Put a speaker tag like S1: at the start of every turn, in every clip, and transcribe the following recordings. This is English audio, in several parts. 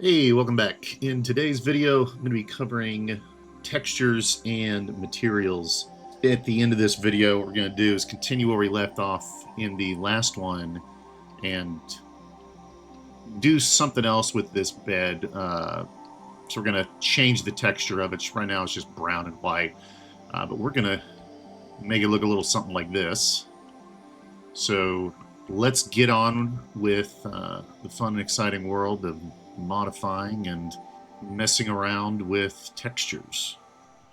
S1: Hey, welcome back. In today's video, I'm going to be covering textures and materials. At the end of this video, what we're going to do is continue where we left off in the last one and do something else with this bed. So we're going to change the texture of it. Right now it's just brown and white, but we're going to make it look a little something like this. So let's get on with the fun and exciting world of modifying and messing around with textures.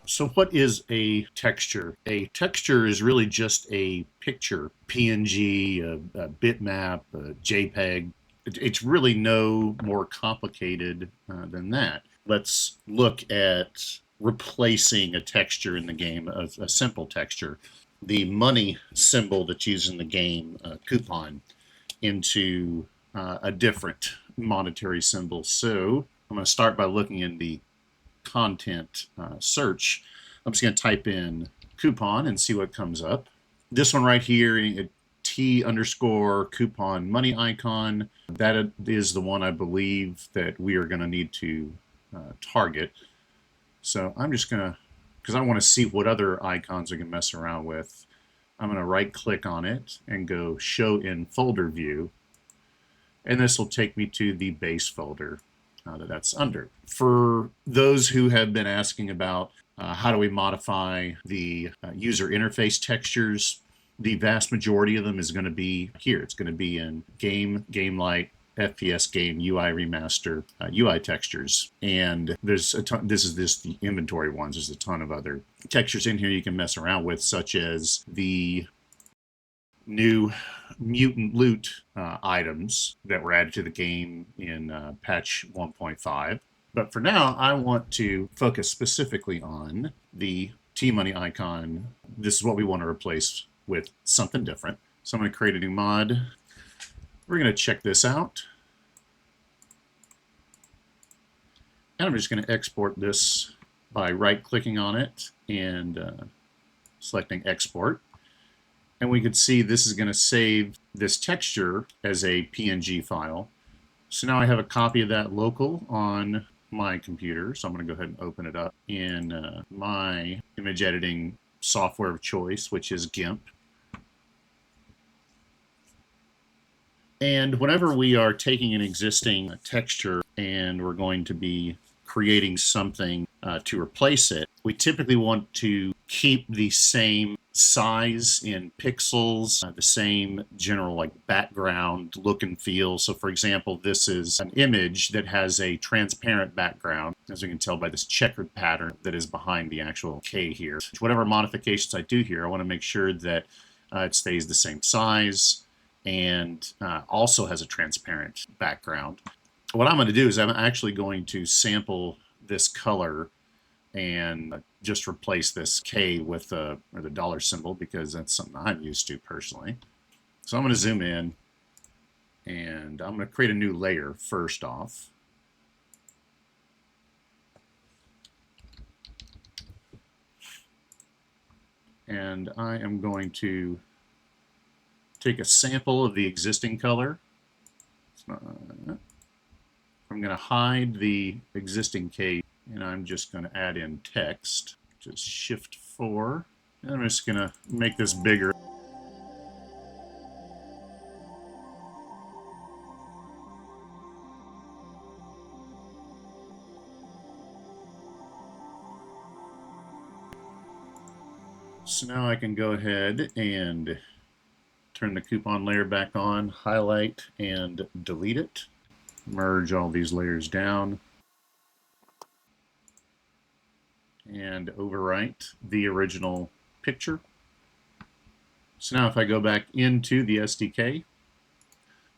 S1: So what is a texture? A texture is really just a picture, PNG, a bitmap, a JPEG. It's really no more complicated than that. Let's look at replacing a texture in the game, a simple texture. The money symbol that's used in the game, coupon, into a different monetary symbol. So I'm going to start by looking in the content search. I'm just going to type in coupon and see what comes up. This one right here, T_coupon money icon, that is the one I believe that we are going to need to target. So I'm just going to, because I want to see what other icons I can mess around with, I'm going to right click on it and go show in folder view. And this will take me to the base folder that's under. For those who have been asking about how do we modify the user interface textures, the vast majority of them is going to be here. It's going to be in game, game light, FPS game, UI remaster, UI textures, and there's a ton. This is the inventory ones. There's a ton of other textures in here you can mess around with, such as the new mutant loot items that were added to the game in patch 1.5. But for now, I want to focus specifically on the T-Money icon. This is what we want to replace with something different. So I'm going to create a new mod. We're going to check this out. And I'm just going to export this by right-clicking on it and selecting export. And we could see this is going to save this texture as a PNG file. So now I have a copy of that local on my computer. So I'm going to go ahead and open it up in my image editing software of choice, which is GIMP. And whenever we are taking an existing texture and we're going to be creating something to replace it, we typically want to keep the same size in pixels, the same general background look and feel. So for example, this is an image that has a transparent background, as you can tell by this checkered pattern that is behind the actual K here. Whatever modifications I do here, I want to make sure that it stays the same size and also has a transparent background. What I'm going to do is I'm actually going to sample this color and just replace this K with the dollar symbol, because that's something I'm used to personally. So I'm going to zoom in and I'm going to create a new layer first off. And I am going to take a sample of the existing color. I'm going to hide the existing K, and I'm just going to add in text. Just Shift 4. And I'm just going to make this bigger. So now I can go ahead and turn the coupon layer back on, highlight and delete it. Merge all these layers down and overwrite the original picture. So now if I go back into the SDK,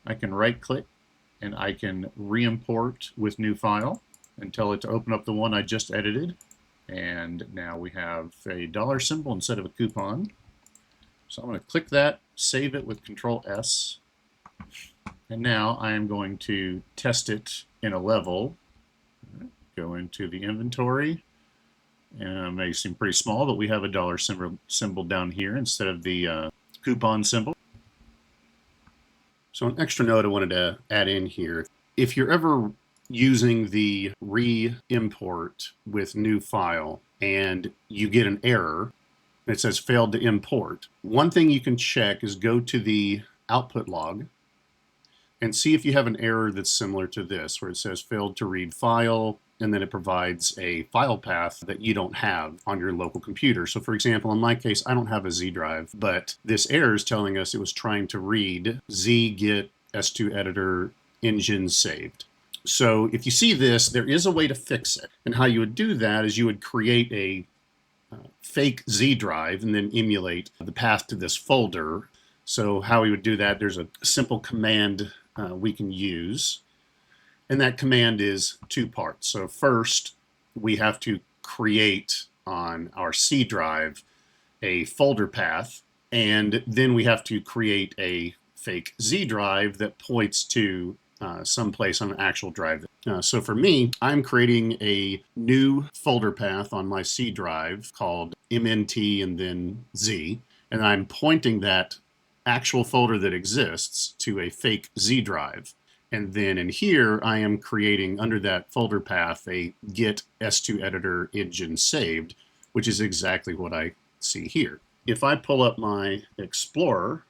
S1: I can right click and I can re-import with new file and tell it to open up the one I just edited. And now we have a dollar symbol instead of a coupon. So I'm going to click that, save it with Control S. And now I am going to test it in a level. Go into the inventory. And it may seem pretty small, but we have a dollar symbol down here instead of the coupon symbol. So an extra note I wanted to add in here. If you're ever using the re-import with new file and you get an error, it says failed to import, one thing you can check is go to the output log and see if you have an error that's similar to this, where it says failed to read file, and then it provides a file path that you don't have on your local computer. So for example, in my case, I don't have a Z drive, but this error is telling us it was trying to read Z get S2 editor engine saved. So if you see this, there is a way to fix it. And how you would do that is you would create a fake Z drive and then emulate the path to this folder. So how we would do that, there's a simple command we can use. And that command is two parts. So first, we have to create on our C drive a folder path, and then we have to create a fake Z drive that points to someplace on an actual drive. So for me, I'm creating a new folder path on my C drive called MNT and then Z, and I'm pointing that actual folder that exists to a fake Z drive. And then in here, I am creating under that folder path a get S2 editor engine saved, which is exactly what I see here. If I pull up my Explorer,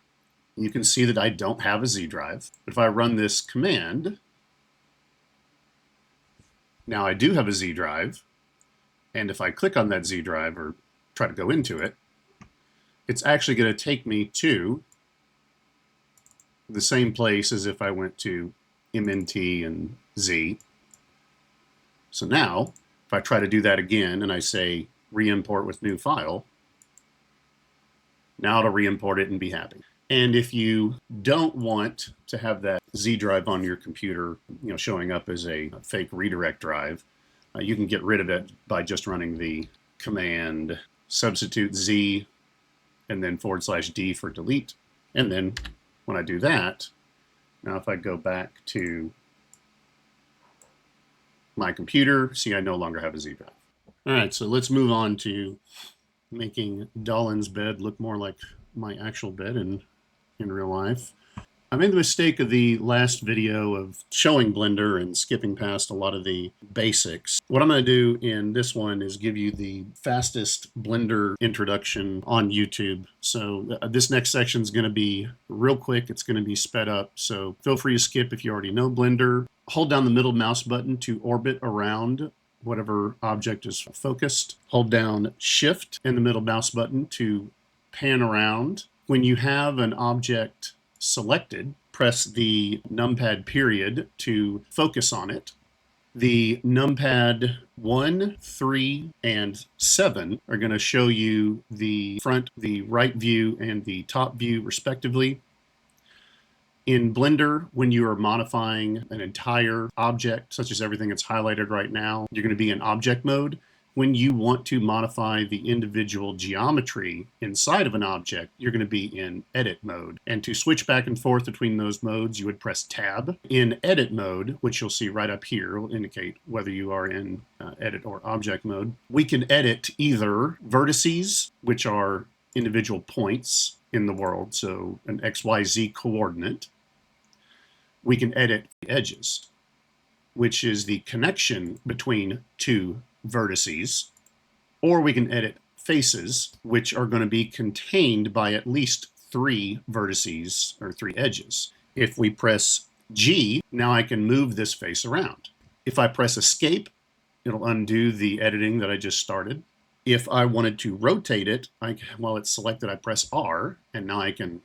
S1: you can see that I don't have a Z drive. If I run this command, now I do have a Z drive. And if I click on that Z drive or try to go into it, it's actually going to take me to the same place as if I went to MNT and Z. So now, if I try to do that again and I say re-import with new file, now it'll re-import it and be happy. And if you don't want to have that Z drive on your computer, showing up as a fake redirect drive, you can get rid of it by just running the command substitute Z and then /D for delete. And then when I do that, now if I go back to my computer, see I no longer have a Z drive. All right, so let's move on to making Dahlon's bed look more like my actual bed in real life. I made the mistake of the last video of showing Blender and skipping past a lot of the basics. What I'm going to do in this one is give you the fastest Blender introduction on YouTube. So this next section is going to be real quick. It's going to be sped up. So feel free to skip if you already know Blender. Hold down the middle mouse button to orbit around whatever object is focused. Hold down Shift and the middle mouse button to pan around. When you have an object selected, press the numpad period to focus on it. The numpad 1, 3, and 7 are going to show you the front, the right view, and the top view respectively. In Blender, when you are modifying an entire object, such as everything that's highlighted right now, you're going to be in object mode. When you want to modify the individual geometry inside of an object, you're going to be in edit mode. And to switch back and forth between those modes, you would press tab. In edit mode, which you'll see right up here, will indicate whether you are in edit or object mode. We can edit either vertices, which are individual points in the world, so an XYZ coordinate. We can edit edges, which is the connection between two vertices, or we can edit faces, which are going to be contained by at least 3 vertices or 3 edges. If we press G, now I can move this face around. If I press escape, it'll undo the editing that I just started. If I wanted to rotate it, while it's selected, I press R, and now I can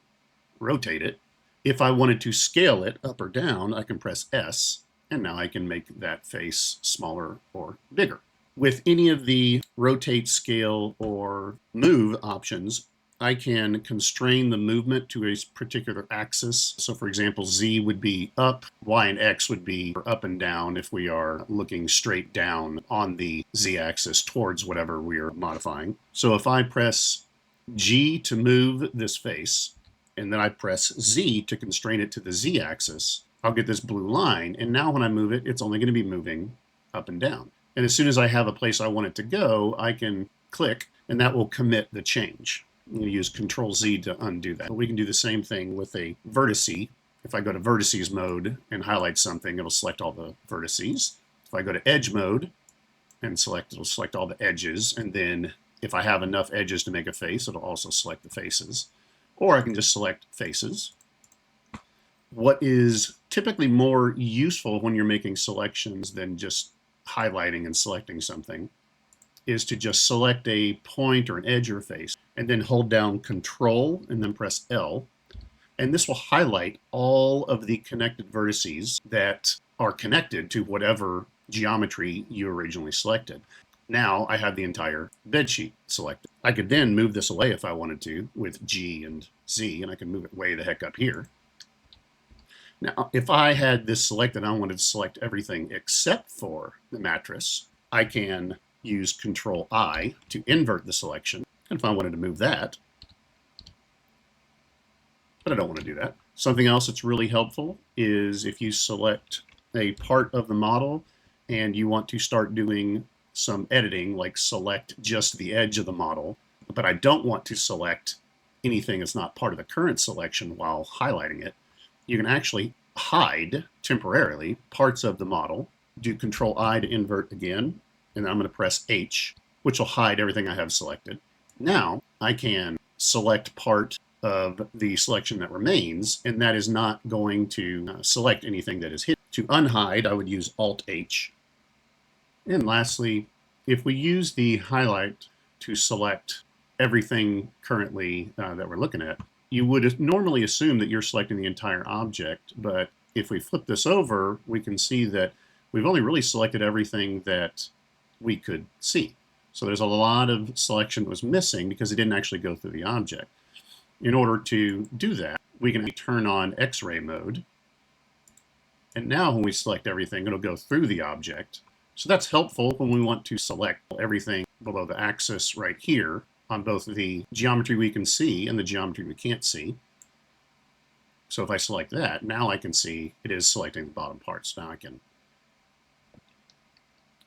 S1: rotate it. If I wanted to scale it up or down, I can press S, and now I can make that face smaller or bigger. With any of the rotate, scale, or move options, I can constrain the movement to a particular axis. So for example, Z would be up, Y and X would be up and down if we are looking straight down on the Z axis towards whatever we are modifying. So if I press G to move this face, and then I press Z to constrain it to the Z axis, I'll get this blue line. And now when I move it, it's only going to be moving up and down. And as soon as I have a place I want it to go, I can click, and that will commit the change. I'm going to use Control Z to undo that. But we can do the same thing with a vertice. If I go to vertices mode and highlight something, it'll select all the vertices. If I go to edge mode and select, it'll select all the edges. And then if I have enough edges to make a face, it'll also select the faces. Or I can just select faces. What is typically more useful when you're making selections than just highlighting and selecting something is to just select a point or an edge or a face and then hold down Control and then press L. And this will highlight all of the connected vertices that are connected to whatever geometry you originally selected. Now I have the entire bed sheet selected. I could then move this away if I wanted to with G and Z, and I can move it way the heck up here. Now, if I had this selected, I wanted to select everything except for the mattress, I can use Control I to invert the selection. And if I wanted to move that, but I don't want to do that. Something else that's really helpful is if you select a part of the model and you want to start doing some editing, like select just the edge of the model, but I don't want to select anything that's not part of the current selection while highlighting it, you can actually hide temporarily parts of the model, do Control I to invert again, and then I'm going to press H, which will hide everything I have selected. Now I can select part of the selection that remains, and that is not going to select anything that is hidden. To unhide, I would use Alt-H. And lastly, if we use the highlight to select everything currently that we're looking at, you would normally assume that you're selecting the entire object, but if we flip this over, we can see that we've only really selected everything that we could see. So there's a lot of selection that was missing because it didn't actually go through the object. In order to do that, we can turn on X-ray mode. And now when we select everything, it'll go through the object. So that's helpful when we want to select everything below the axis right here on both the geometry we can see and the geometry we can't see. So if I select that, now I can see it is selecting the bottom parts. Now I can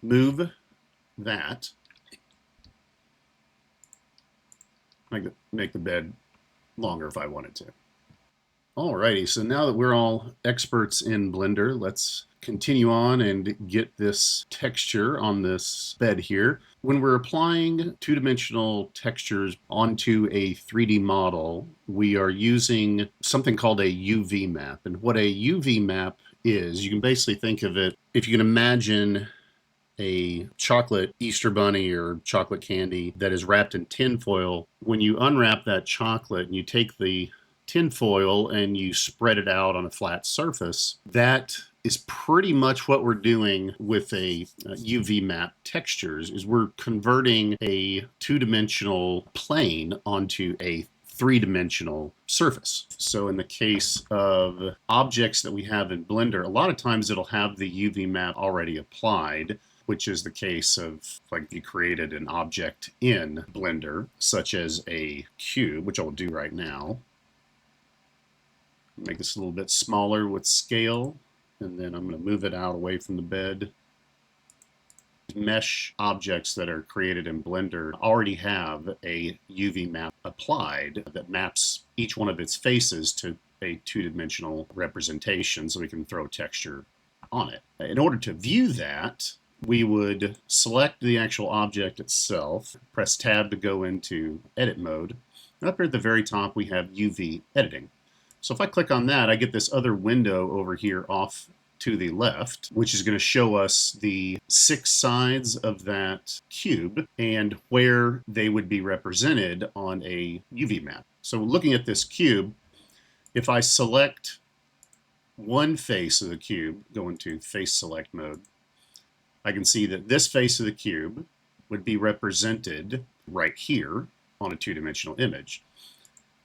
S1: move that. I can make the bed longer if I wanted to. Alrighty, so now that we're all experts in Blender, let's continue on and get this texture on this bed here. When we're applying two-dimensional textures onto a 3D model, we are using something called a UV map. And what a UV map is, you can basically think of it, if you can imagine a chocolate Easter bunny or chocolate candy that is wrapped in tinfoil. When you unwrap that chocolate and you take the tinfoil and you spread it out on a flat surface, that is pretty much what we're doing with a UV map textures, is we're converting a two-dimensional plane onto a three-dimensional surface. So in the case of objects that we have in Blender, a lot of times it'll have the UV map already applied, which is the case of like if you created an object in Blender, such as a cube, which I'll do right now. Make this a little bit smaller with scale, and then I'm going to move it out away from the bed. Mesh objects that are created in Blender already have a UV map applied that maps each one of its faces to a two-dimensional representation so we can throw texture on it. In order to view that, we would select the actual object itself, press Tab to go into edit mode, and up here at the very top we have UV editing. So if I click on that, I get this other window over here off to the left, which is going to show us the 6 sides of that cube and where they would be represented on a UV map. So looking at this cube, if I select one face of the cube, go into face select mode, I can see that this face of the cube would be represented right here on a two-dimensional image.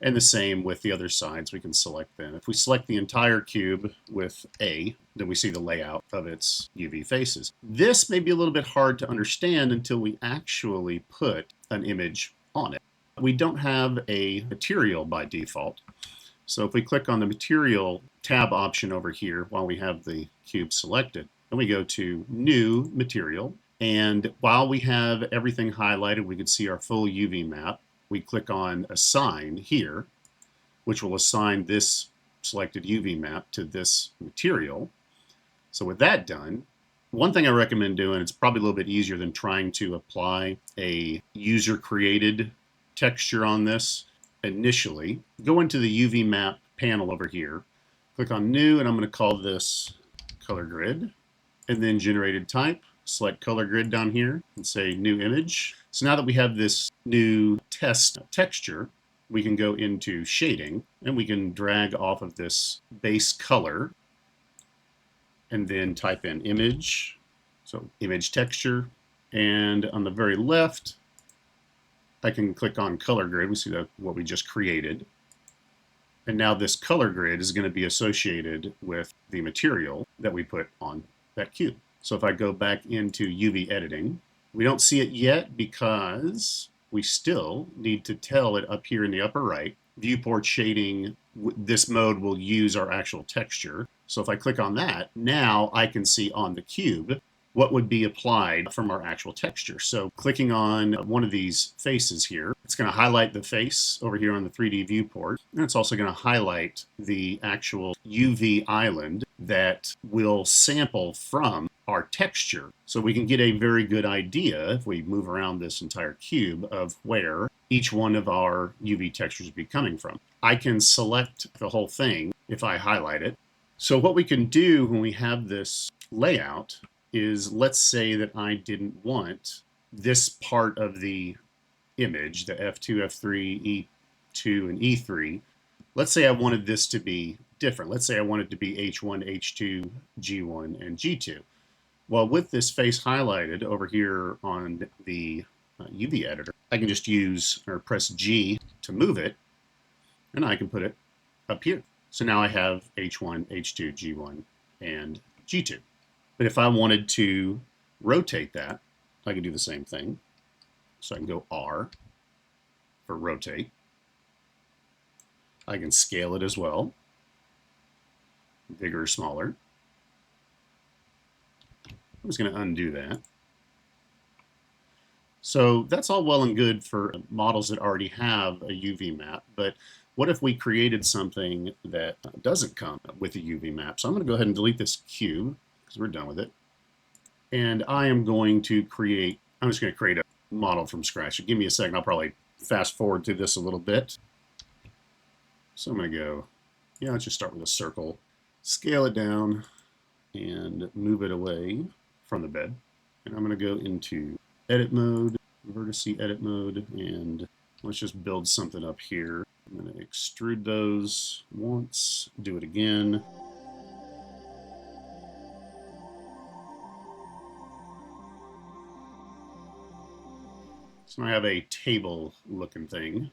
S1: And the same with the other sides, we can select them. If we select the entire cube with A, then we see the layout of its UV faces. This may be a little bit hard to understand until we actually put an image on it. We don't have a material by default. So if we click on the material tab option over here while we have the cube selected, then we go to new material. And while we have everything highlighted, we can see our full UV map. We click on assign here, which will assign this selected UV map to this material. So with that done, one thing I recommend doing, it's probably a little bit easier than trying to apply a user-created texture on this initially. Go into the UV map panel over here, click on New, and I'm going to call this Color Grid, and then Generated Type. Select Color Grid down here and say New Image. So now that we have this new test texture, we can go into Shading, and we can drag off of this base color and then type in image, so image texture, and on the very left I can click on color grid. We see what we just created, and now this color grid is going to be associated with the material that we put on that cube. So if I go back into UV editing, we don't see it yet because we still need to tell it up here in the upper right. Viewport shading, this mode will use our actual texture. So if I click on that, now I can see on the cube what would be applied from our actual texture. So clicking on one of these faces here, it's going to highlight the face over here on the 3D viewport, and it's also going to highlight the actual UV island that will sample from our texture. So we can get a very good idea, if we move around this entire cube, of where each one of our UV textures would be coming from. I can select the whole thing if I highlight it. So what we can do when we have this layout is, let's say that I didn't want this part of the image, the F2, F3, E2, and E3. Let's say I wanted this to be different. Let's say I wanted to be H1, H2, G1, and G2. Well, with this face highlighted over here on the UV editor, I can just use or press G to move it, and I can put it up here. So now I have H1, H2, G1, and G2. But if I wanted to rotate that, I can do the same thing. So I can go R for rotate. I can scale it as well, bigger or smaller. I'm just going to undo that. So that's all well and good for models that already have a UV map, but what if we created something that doesn't come with a UV map? So I'm going to go ahead and delete this cube because we're done with it. And I am going to create, I'm just going to create a model from scratch. So give me a second, I'll probably fast forward through this a little bit. So I'm going to go, let's just start with a circle, scale it down, and move it away from the bed. And I'm going to go into edit mode, vertice edit mode, and let's just build something up here. I'm going to extrude those once, do it again. So now I have a table looking thing.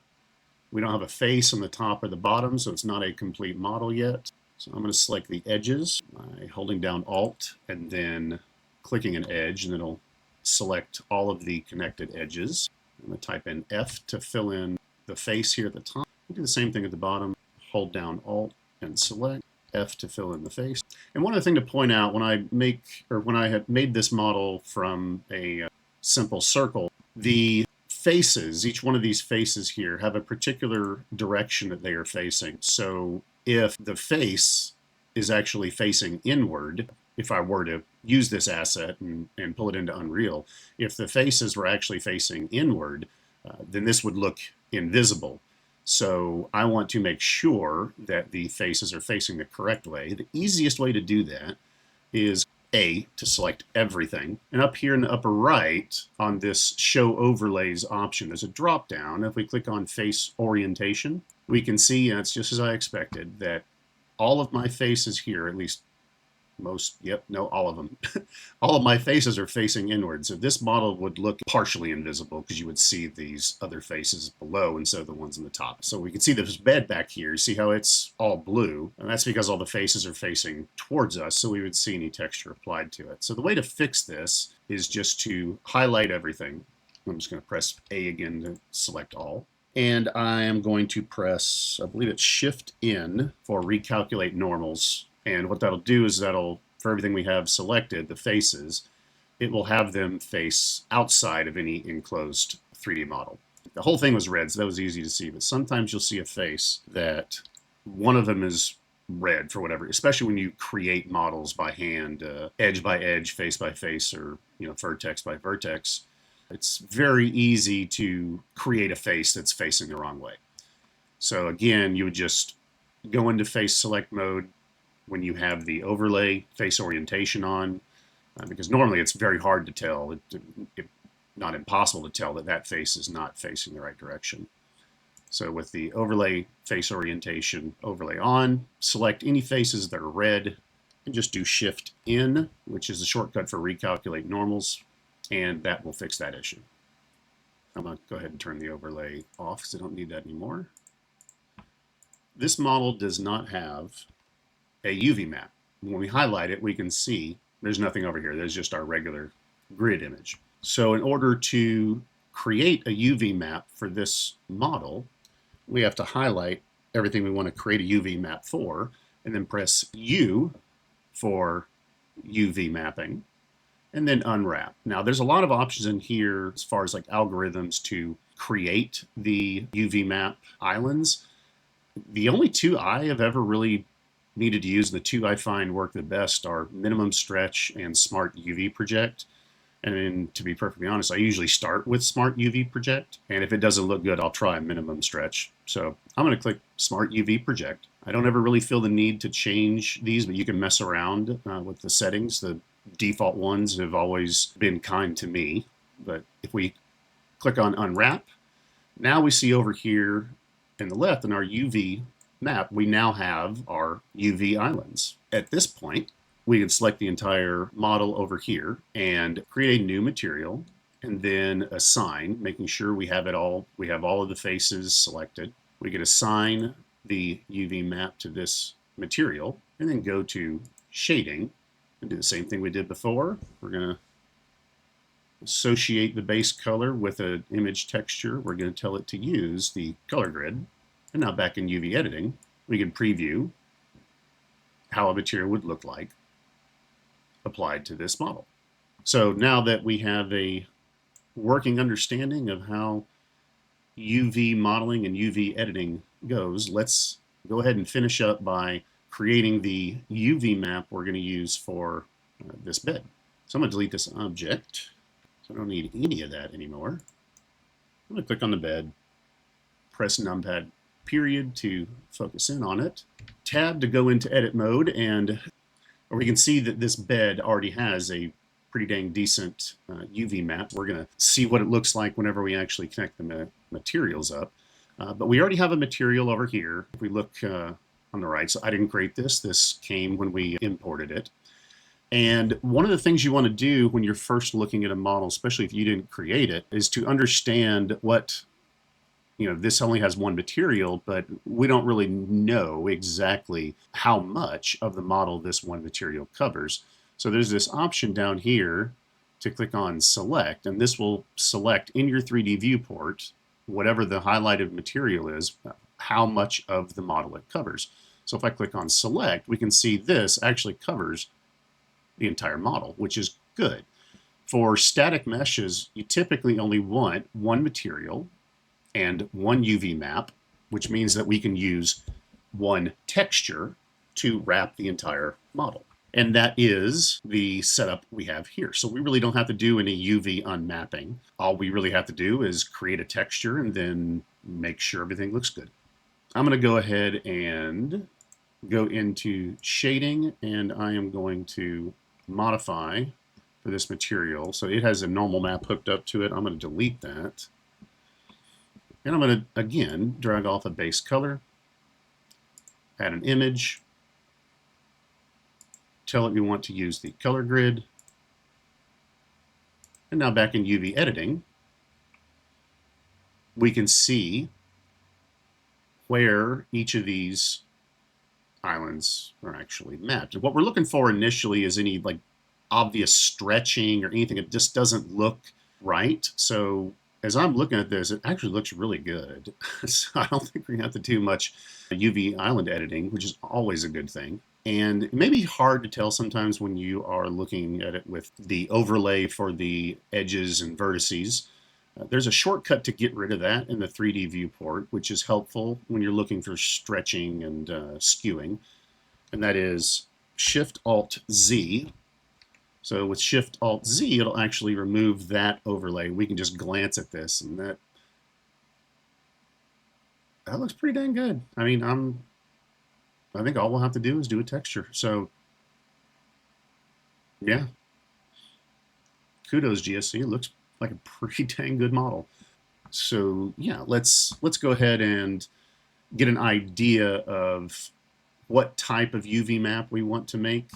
S1: We don't have a face on the top or the bottom, so it's not a complete model yet. So I'm going to select the edges by holding down Alt and then clicking an edge, and it'll select all of the connected edges. I'm going to type in F to fill in the face here at the top. We'll do the same thing at the bottom. Hold down Alt and select F to fill in the face. And one other thing to point out, when I had made this model from a simple circle, the faces, each one of these faces here, have a particular direction that they are facing. So if the face is actually facing inward, if I were to use this asset and pull it into Unreal, if the faces were actually facing inward, then this would look invisible. So I want to make sure that the faces are facing the correct way. The easiest way to do that is to select everything. And up here in the upper right on this Show Overlays option, there's a drop down. If we click on Face Orientation, we can see, and it's just as I expected, that all of my faces here, at least all of them, all of my faces are facing inward. So this model would look partially invisible because you would see these other faces below instead of the ones on the top. So we can see this bed back here. See how it's all blue? And that's because all the faces are facing towards us, so we would see any texture applied to it. So the way to fix this is just to highlight everything. I'm just going to press A again to select all. And I am going to press, I believe it's Shift N for recalculate normals. And what that'll do is for everything we have selected, the faces, it will have them face outside of any enclosed 3D model. The whole thing was red, so that was easy to see, but sometimes you'll see a face that one of them is red for whatever, especially when you create models by hand, edge by edge, face by face, or vertex by vertex. It's very easy to create a face that's facing the wrong way. So again, you would just go into face select mode when you have the overlay face orientation on, because normally it's very hard to tell, not impossible to tell, that that face is not facing the right direction. So with the overlay face orientation overlay on, select any faces that are red and just do Shift N, which is the shortcut for recalculate normals, and that will fix that issue. I'm going to go ahead and turn the overlay off because I don't need that anymore. This model does not have a UV map. When we highlight it, we can see there's nothing over here. There's just our regular grid image. So in order to create a UV map for this model, we have to highlight everything we want to create a UV map for, and then press U for UV mapping, and then unwrap. Now there's a lot of options in here as far as like algorithms to create the UV map islands. The only two I have ever really needed to use, the two I find work the best, are minimum stretch and smart UV project. And to be perfectly honest, I usually start with Smart UV Project, and if it doesn't look good, I'll try minimum stretch. So I'm going to click Smart UV Project. I don't ever really feel the need to change these, but you can mess around with the settings. The default ones have always been kind to me. But if we click on Unwrap, now we see over here in the left in our UV map, we now have our UV islands. At this point, we can select the entire model over here and create a new material, and then assign, making sure we have it all. We have all of the faces selected. We can assign the UV map to this material, and then go to shading and do the same thing we did before. We're going to associate the base color with an image texture. We're going to tell it to use the color grid. And now back in UV editing, we can preview how a material would look like applied to this model. So now that we have a working understanding of how UV modeling and UV editing goes, let's go ahead and finish up by creating the UV map we're going to use for this bed. So I'm going to delete this object. So I don't need any of that anymore. I'm going to click on the bed, press numpad period to focus in on it, tab to go into edit mode, and we can see that this bed already has a pretty dang decent UV map. We're going to see what it looks like whenever we actually connect the materials up. But we already have a material over here. If we look on the right, so I didn't create this. This came when we imported it. And one of the things you want to do when you're first looking at a model, especially if you didn't create it, is to understand what, this only has one material, but we don't really know exactly how much of the model this one material covers. So there's this option down here to click on select, and this will select in your 3D viewport, whatever the highlighted material is, how much of the model it covers. So if I click on select, we can see this actually covers the entire model, which is good. For static meshes, you typically only want one material and one UV map, which means that we can use one texture to wrap the entire model. And that is the setup we have here. So we really don't have to do any UV unmapping. All we really have to do is create a texture and then make sure everything looks good. I'm going to go ahead and go into shading, and I am going to modify for this material. So it has a normal map hooked up to it. I'm going to delete that. And I'm going to, again, drag off a base color, add an image, tell it we want to use the color grid. And now back in UV editing, we can see where each of these islands are actually mapped. And what we're looking for initially is any obvious stretching or anything that just doesn't look right. So as I'm looking at this, it actually looks really good. So I don't think we have to do much UV island editing, which is always a good thing. And it may be hard to tell sometimes when you are looking at it with the overlay for the edges and vertices. There's a shortcut to get rid of that in the 3D viewport, which is helpful when you're looking for stretching and skewing. and that is Shift-Alt-Z. So with Shift-Alt-Z, it'll actually remove that overlay. We can just glance at this, and that looks pretty dang good. I mean, I think all we'll have to do is do a texture. So yeah, kudos GSC. It looks like a pretty dang good model. So yeah, let's go ahead and get an idea of what type of UV map we want to make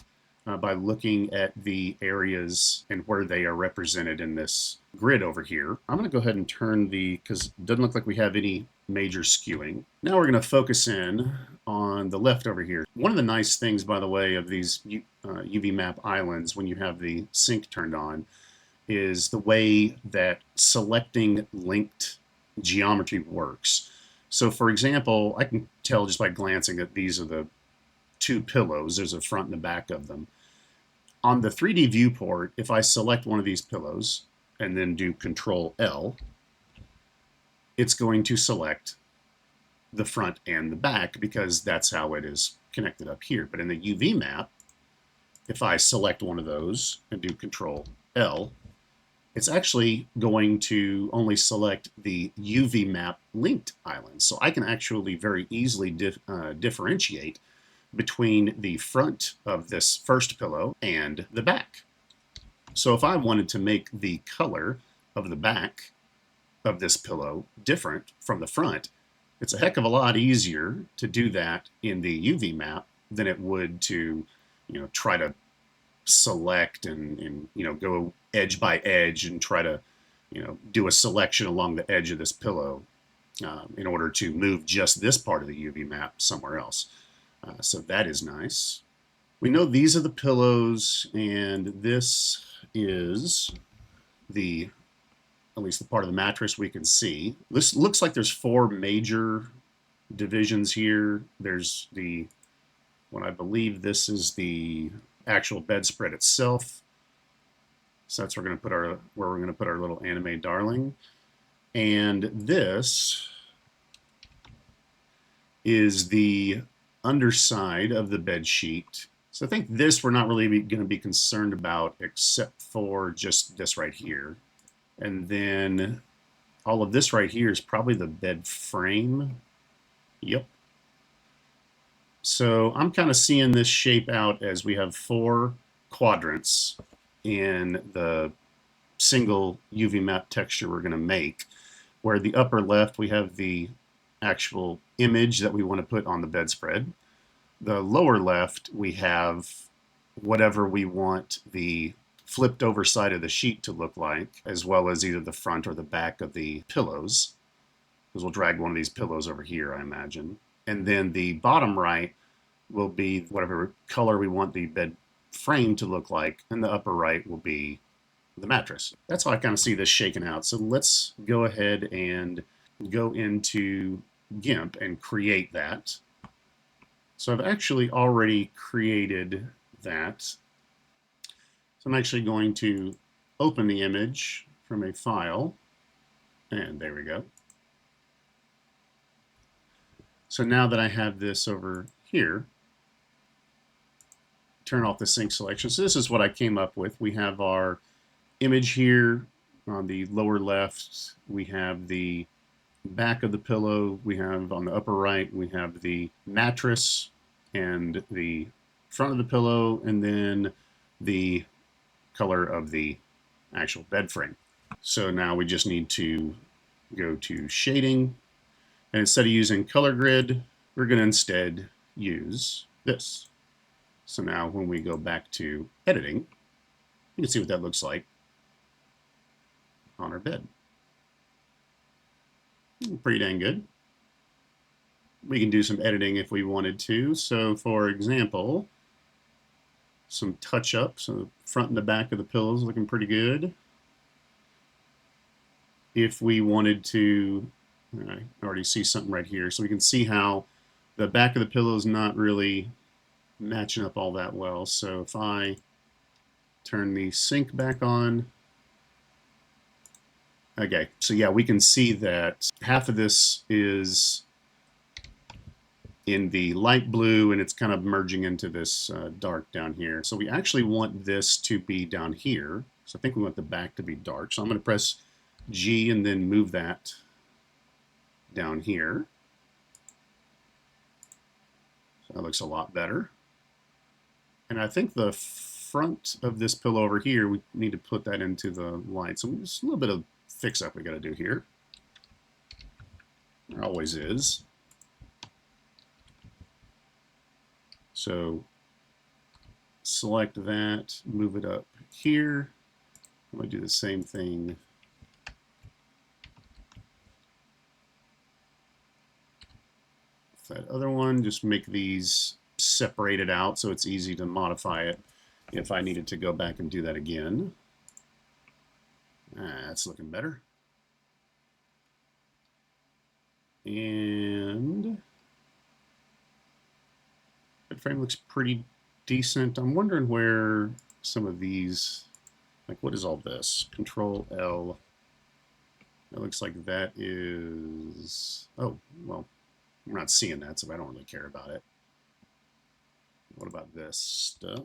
S1: by looking at the areas and where they are represented in this grid over here. I'm going to go ahead and turn because it doesn't look like we have any major skewing. Now we're going to focus in on the left over here. One of the nice things, by the way, of these UV map islands when you have the sync turned on is the way that selecting linked geometry works. So for example, I can tell just by glancing that these are the two pillows. There's a front and a back of them. On the 3D viewport, if I select one of these pillows and then do Control L, it's going to select the front and the back because that's how it is connected up here. But in the UV map, if I select one of those and do Control L, it's actually going to only select the UV map linked islands. So I can actually very easily differentiate between the front of this first pillow and the back. So if I wanted to make the color of the back of this pillow different from the front, it's a heck of a lot easier to do that in the UV map than it would to, try to select and go edge by edge and try to, do a selection along the edge of this pillow in order to move just this part of the UV map somewhere else. So that is nice. We know these are the pillows, and this is at least the part of the mattress we can see. This looks like there's 4 major divisions here. There's what I believe this is the actual bedspread itself. So that's where we're going to put our little anime darling. And this is the underside of the bed sheet. So I think this we're not really going to be concerned about except for just this right here. And then all of this right here is probably the bed frame. Yep. So I'm kind of seeing this shape out as we have 4 quadrants in the single UV map texture we're going to make, where the upper left we have the actual image that we want to put on the bedspread. The lower left we have whatever we want the flipped over side of the sheet to look like, as well as either the front or the back of the pillows, because we'll drag one of these pillows over here, I imagine. And then the bottom right will be whatever color we want the bed frame to look like, and the upper right will be the mattress. That's how I kind of see this shaking out. So let's go ahead and go into GIMP and create that. So I've actually already created that. So I'm actually going to open the image from a file, and there we go. So now that I have this over here, turn off the sync selection. So this is what I came up with. We have our image here on the lower left. We have the back of the pillow. We have on the upper right, we have the mattress and the front of the pillow, and then the color of the actual bed frame. So now we just need to go to shading, and instead of using color grid, we're going to instead use this. So now when we go back to editing, you can see what that looks like on our bed. Pretty dang good. We can do some editing if we wanted to. So for example, some touch-ups. So the front and the back of the pillows looking pretty good. If we wanted to, I already see something right here. So we can see how the back of the pillow is not really matching up all that well. So if I turn the sync back on, okay, so yeah, we can see that half of this is
S2: in the light blue, and it's kind of merging into this dark down here. So we actually want this to be down here. So I think we want the back to be dark. So I'm going to press G and then move that down here. So that looks a lot better. And I think the front of this pillow over here, we need to put that into the light. So there's a little bit of fix up we got to do here. There always is. So select that, move it up here. I'm going to do the same thing with that other one. Just make these separated out so it's easy to modify it if I needed to go back and do that again. That's looking better. And the frame looks pretty decent. I'm wondering where some of these, like what is all this? Control L. It looks like that is, oh, well, we're not seeing that, so I don't really care about it. What about this stuff?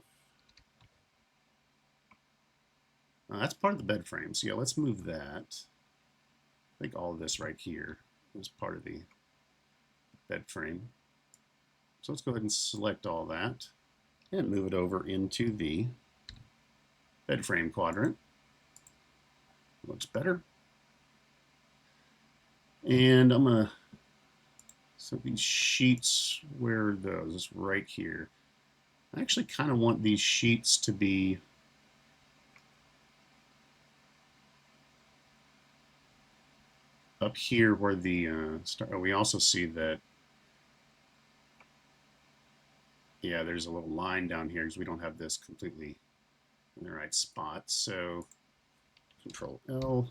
S2: That's part of the bed frame. So yeah, let's move that. I think all of this right here is part of the bed frame. So let's go ahead and select all that and move it over into the bed frame quadrant. Looks better. And I'm gonna, so these sheets, where are those? Right here. I actually kind of want these sheets to be up here where the we also see that, yeah, there's a little line down here because we don't have this completely in the right spot. So Control L.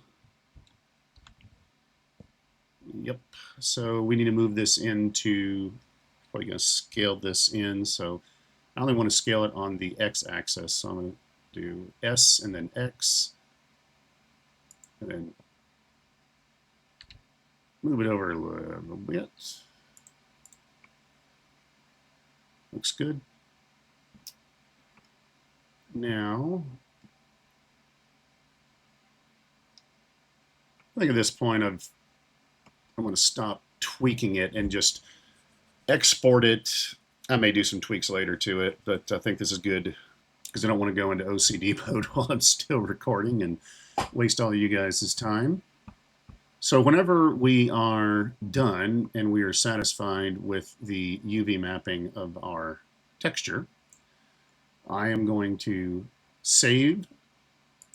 S2: Yep. So we need to move this into, probably going to scale this in. So I only want to scale it on the x-axis. So I'm going to do S and then X, and then move it over a little bit. Looks good. Now, I think at this point I'm going to stop tweaking it and just export it. I may do some tweaks later to it, but I think this is good because I don't want to go into OCD mode while I'm still recording and waste all of you guys' time. So whenever we are done and we are satisfied with the UV mapping of our texture, I am going to save.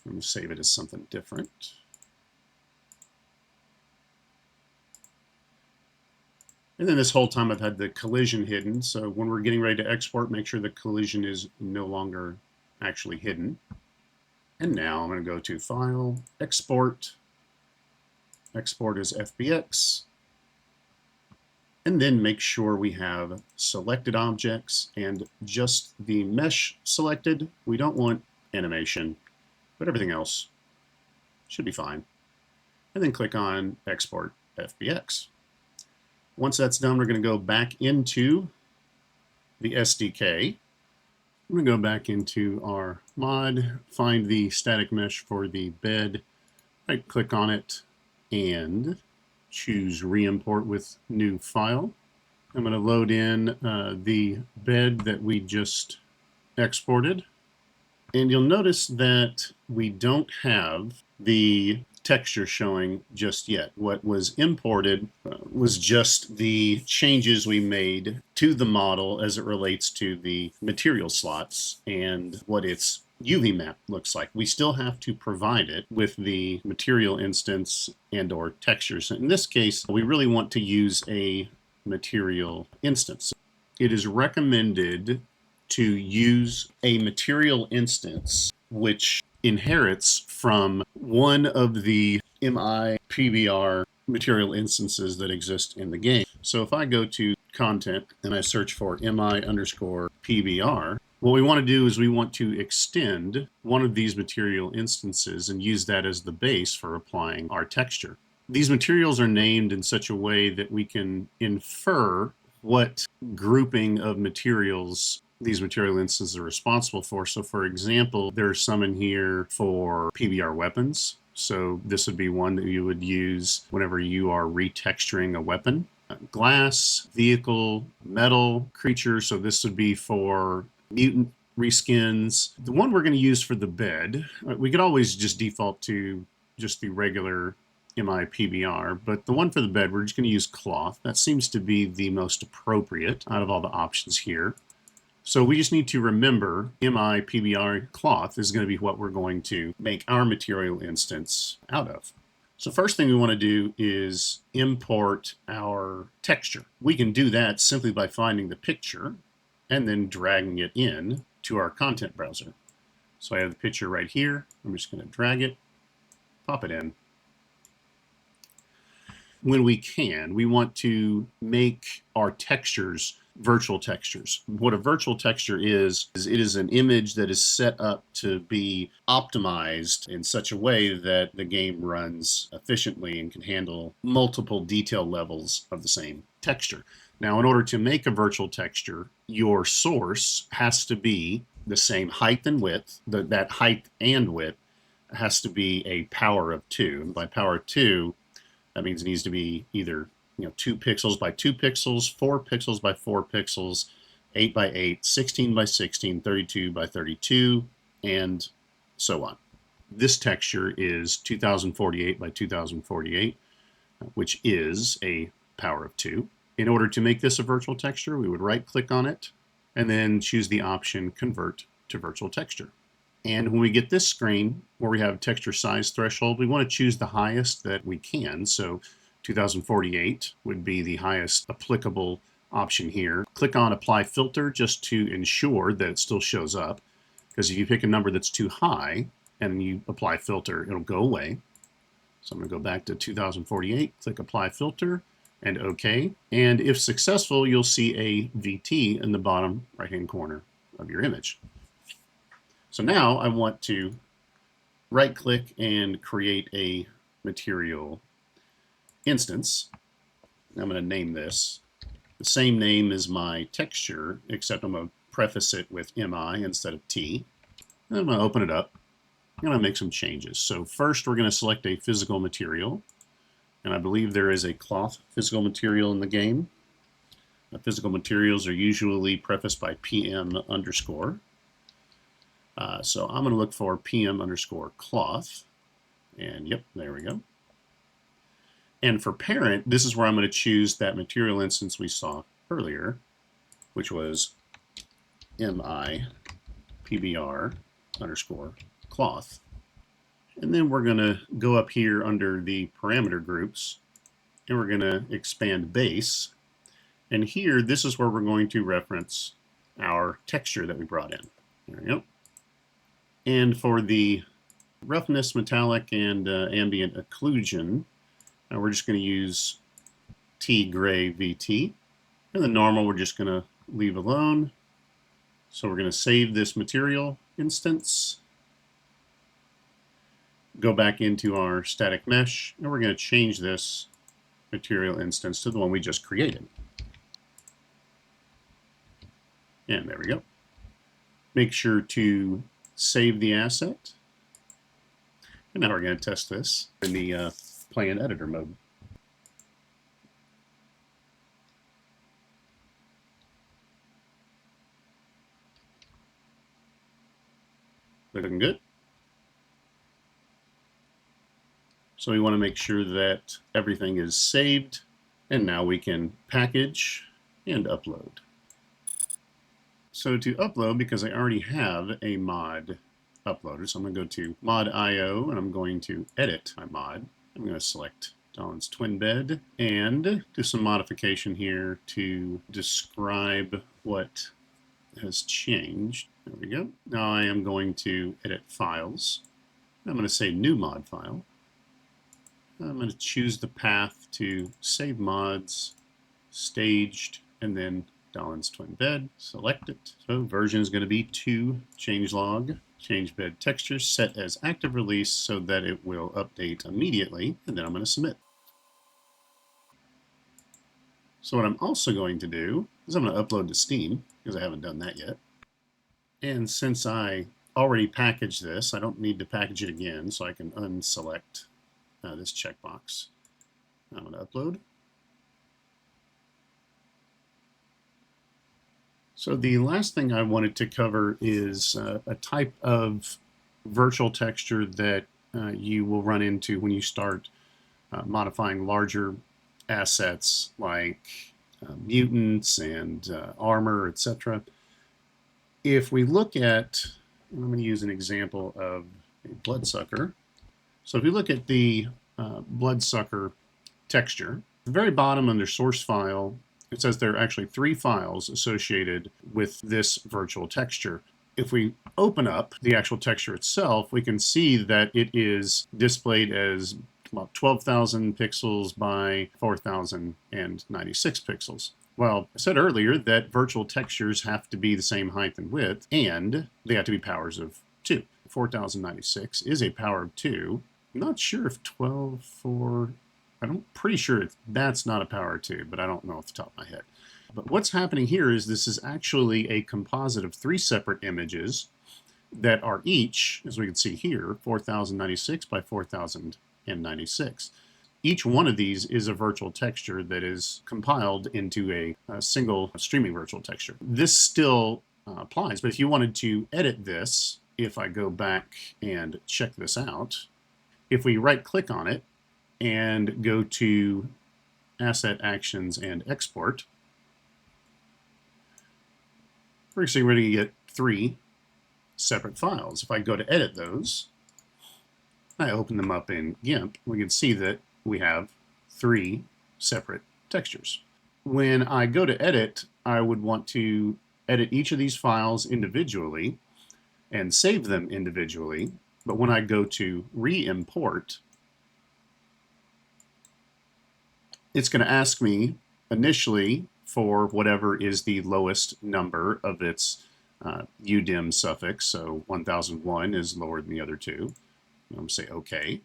S2: I'm going to save it as something different. And then this whole time I've had the collision hidden. So when we're getting ready to export, make sure the collision is no longer actually hidden. And now I'm going to go to File, Export. Export as FBX. And then make sure we have selected objects and just the mesh selected. We don't want animation, but everything else should be fine. And then click on Export FBX. Once that's done, we're going to go back into the SDK. I'm going to go back into our mod, find the static mesh for the bed, right click on it, and choose reimport with new file. I'm going to load in the bed that we just exported. And you'll notice that we don't have the texture showing just yet. What was imported was just the changes we made to the model as it relates to the material slots and what its UV map looks like. We still have to provide it with the material instance and or textures. In this case, we really want to use a material instance. It is recommended to use a material instance which inherits from one of the MI PBR material instances that exist in the game. So if I go to content and I search for MI_PBR, what we want to do is we want to extend one of these material instances and use that as the base for applying our texture. These materials are named in such a way that we can infer what grouping of materials these material instances are responsible for. So for example, there's some in here for PBR weapons. So this would be one that you would use whenever you are retexturing a weapon. Glass, vehicle, metal, creature. So this would be for mutant reskins. The one we're going to use for the bed, we could always just default to just the regular MI PBR, but the one for the bed, we're just going to use cloth. That seems to be the most appropriate out of all the options here. So we just need to remember MI PBR cloth is going to be what we're going to make our material instance out of. So first thing we want to do is import our texture. We can do that simply by finding the picture and then dragging it in to our content browser. So I have the picture right here. I'm just going to drag it, pop it in. When we can, we want to make our textures virtual textures. What a virtual texture is it is an image that is set up to be optimized in such a way that the game runs efficiently and can handle multiple detail levels of the same texture. Now, in order to make a virtual texture, your source has to be the same height and width. That height and width has to be a power of 2. And by power of 2, that means it needs to be either 2 pixels by 2 pixels, 4 pixels by 4 pixels, 8 by 8, 16 by 16, 32 by 32, and so on. This texture is 2048 by 2048, which is a power of 2. In order to make this a virtual texture, we would right-click on it and then choose the option Convert to Virtual Texture. And when we get this screen where we have texture size threshold, we want to choose the highest that we can. So 2048 would be the highest applicable option here. Click on Apply Filter just to ensure that it still shows up. Because if you pick a number that's too high and you apply filter, it'll go away. So I'm going to go back to 2048, click Apply Filter, and OK. And if successful, you'll see a VT in the bottom right-hand corner of your image. So now I want to right-click and create a material instance. I'm going to name this the same name as my texture, except I'm going to preface it with MI instead of T. And I'm going to open it up. I'm going to make some changes. So first we're going to select a physical material. And I believe there is a cloth physical material in the game. Physical materials are usually prefaced by PM underscore. So I'm going to look for PM underscore cloth. And yep, there we go. And for parent, this is where I'm going to choose that material instance we saw earlier, which was MI PBR underscore cloth. And then we're going to go up here under the parameter groups, and we're going to expand base. And here, this is where we're going to reference our texture that we brought in. There we go. And for the roughness, metallic, and ambient occlusion, we're just going to use T gray VT. And the normal we're just going to leave alone. So we're going to save this material instance, go back into our static mesh, and we're going to change this material instance to the one we just created. And there we go. Make sure to save the asset. And now we're going to test this in the play in editor mode. Looking good. So we want to make sure that everything is saved, and now we can package and upload. So to upload, because I already have a mod uploaded, so I'm going to go to mod.io and I'm going to edit my mod. I'm going to select Dawn's twin bed and do some modification here to describe what has changed. There we go. Now I am going to edit files. I'm going to say new mod file. I'm going to choose the path to save mods, staged, and then Dawn's twin bed. Select it. So version is going to be 2, changelog, change bed texture, set as active release so that it will update immediately, and then I'm going to submit. So what I'm also going to do is I'm going to upload to Steam, because I haven't done that yet. And since I already packaged this, I don't need to package it again, so I can unselect this checkbox. I'm going to upload. So the last thing I wanted to cover is a type of virtual texture that you will run into when you start modifying larger assets like mutants and armor, etc. If we look at, I'm going to use an example of a bloodsucker. So if you look at the bloodsucker texture, at the very bottom under source file, it says there are actually 3 files associated with this virtual texture. If we open up the actual texture itself, we can see that it is displayed as about 12,000 pixels by 4,096 pixels. Well, I said earlier that virtual textures have to be the same height and width, and they have to be powers of 2. 4,096 is a power of 2. I'm not sure if 12.4... I'm pretty sure that's not a power of 2, but I don't know off the top of my head. But what's happening here is this is actually a composite of 3 separate images that are each, as we can see here, 4,096 by 4,096. Each one of these is a virtual texture that is compiled into a single streaming virtual texture. This still applies, but if you wanted to edit this, if I go back and check this out, if we right-click on it and go to Asset Actions and Export, we're actually going to get 3 separate files. If I go to edit those, I open them up in GIMP, we can see that we have 3 separate textures. When I go to edit, I would want to edit each of these files individually and save them individually. But when I go to reimport, it's going to ask me initially for whatever is the lowest number of its UDIM suffix. So 1001 is lower than the other 2. I'm going to say OK.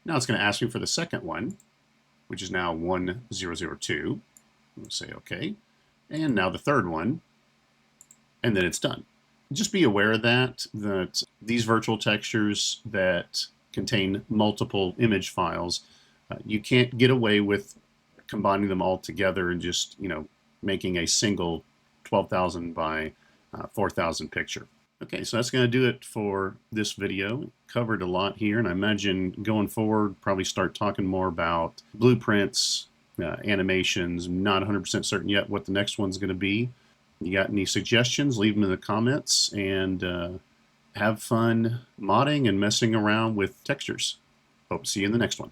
S2: Now it's going to ask me for the second one, which is now 1002. I'm going to say OK. And now the third one, and then it's done. Just be aware of that these virtual textures that contain multiple image files, you can't get away with combining them all together and just, making a single 12,000 by 4,000 picture. Okay, so that's going to do it for this video. Covered a lot here, and I imagine going forward, probably start talking more about blueprints, animations. I'm not 100% certain yet what the next one's going to be. You got any suggestions? Leave them in the comments, and have fun modding and messing around with textures. Hope to see you in the next one.